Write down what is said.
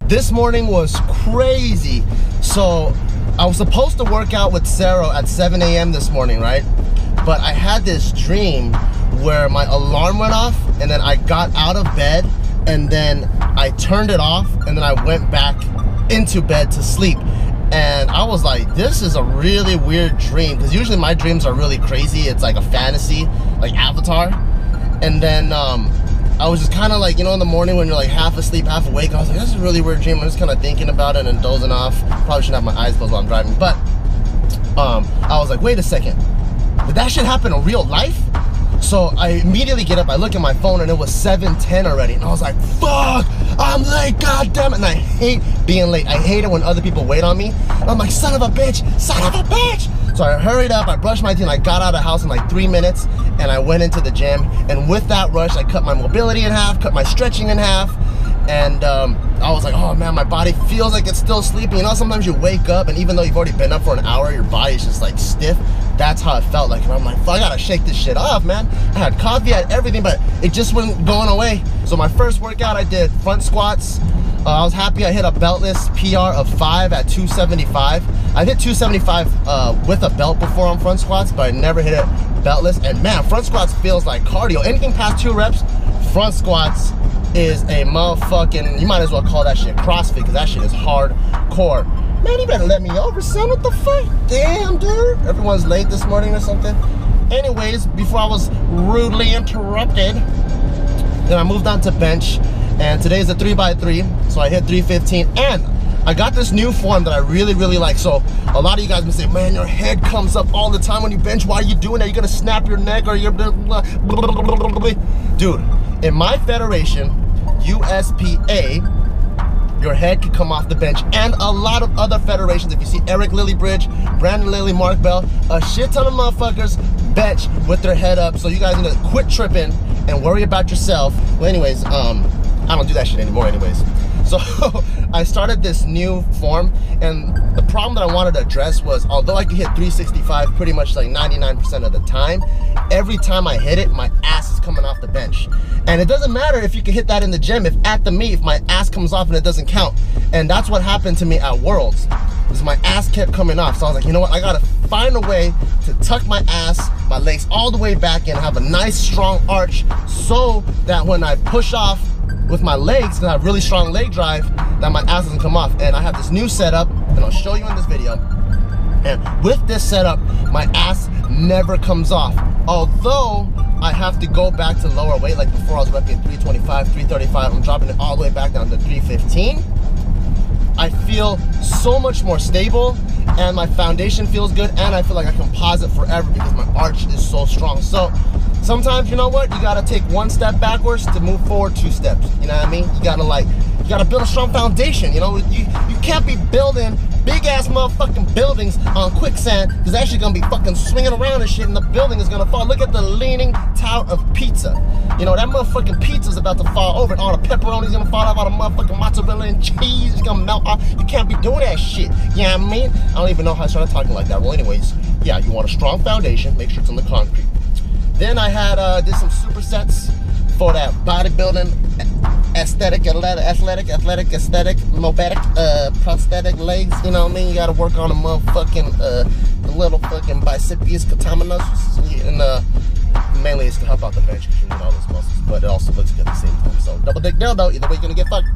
This morning was crazy. So I was supposed to work out with Sarah at 7 a.m. this morning, right? But I had this dream where my alarm went off and then I got out of bed and then I turned it off and then I went back into bed to sleep. And I was like, this is a really weird dream, because usually my dreams are really crazy. It's like a fantasy, like Avatar. And then I was just kind of like, you know, in the morning when you're like half asleep, half awake, I was like, this is a really weird dream. I'm just kind of thinking about it and dozing off. Probably shouldn't have my eyes closed while I'm driving. But I was like, wait a second. Did that shit happen in real life? So I immediately get up, I look at my phone, and it was 7:10 already. And I was like, fuck, I'm late, goddamn it. And I hate being late. I hate it when other people wait on me. And I'm like, son of a bitch, son of a bitch. So I hurried up, I brushed my teeth, and I got out of the house in like 3 minutes, and I went into the gym. And with that rush, I cut my mobility in half, cut my stretching in half. And I was like, oh man, my body feels like it's still sleeping. You know, sometimes you wake up and even though you've already been up for an hour, your body's just like stiff. That's how it felt like. And I'm like, fuck, I gotta shake this shit off, man. I had coffee, I had everything, but it just wasn't going away. So my first workout, I did front squats. I was happy I hit a beltless PR of 5 at 275. I hit 275 with a belt before on front squats, but I never hit it beltless. And man, front squats feels like cardio. Anything past 2 reps, front squats is a motherfucking, you might as well call that shit CrossFit, because that shit is hardcore. Man, you better let me over, son. What the fuck? Damn, dude. Everyone's late this morning or something. Anyways, before I was rudely interrupted, then I moved on to bench, and today's a 3x3, so I hit 315, and I got this new form that I really like. So a lot of you guys been saying, man, your head comes up all the time when you bench. Why are you doing that? You're gonna snap your neck, or you're dude, in my federation, USPA, your head can come off the bench, and a lot of other federations. If you see Eric Lillybridge, Brandon Lilly, Mark Bell, a shit ton of motherfuckers bench with their head up. So you guys need to quit tripping and worry about yourself. Well, anyways, I don't do that shit anymore anyways. So I started this new form, and the problem that I wanted to address was, although I could hit 365 pretty much like 99% of the time, every time I hit it, my ass is coming off the bench. And it doesn't matter if you can hit that in the gym, if at the meet, if my ass comes off and it doesn't count. And that's what happened to me at Worlds, is my ass kept coming off. So I was like, you know what, I gotta find a way to tuck my ass, my legs all the way back in, have a nice strong arch, so that when I push off with my legs, because I have really strong leg drive, that my ass doesn't come off. And I have this new setup, and I'll show you in this video. And with this setup, my ass never comes off. Although I have to go back to lower weight, like before I was repping 325, 335, I'm dropping it all the way back down to 315. I feel so much more stable, and my foundation feels good, and I feel like I can pause it forever because my arch is so strong. So sometimes, you know what, you gotta take 1 step backwards to move forward 2 steps. You know what I mean? You gotta build a strong foundation. You know, you can't be building big ass motherfucking buildings on quicksand, because they're actually gonna be fucking swinging around and shit, and the building is gonna fall. Look at the leaning tower of pizza. You know, that motherfucking pizza's about to fall over, and all the pepperoni's gonna fall off, all the motherfucking mozzarella and cheese is gonna melt off. You can't be doing that shit. You know what I mean? I don't even know how I started talking like that. Well, anyways, yeah, you want a strong foundation, make sure it's on the concrete. Then I had did some supersets for that bodybuilding aesthetic, mobatic, prosthetic legs. You know what I mean? You gotta work on the motherfucking the little fucking biceps, catamanos, and mainly it's to help out the bench because you need all those muscles, but it also looks good at the same time. So double dick dildo, either way you're gonna get fucked.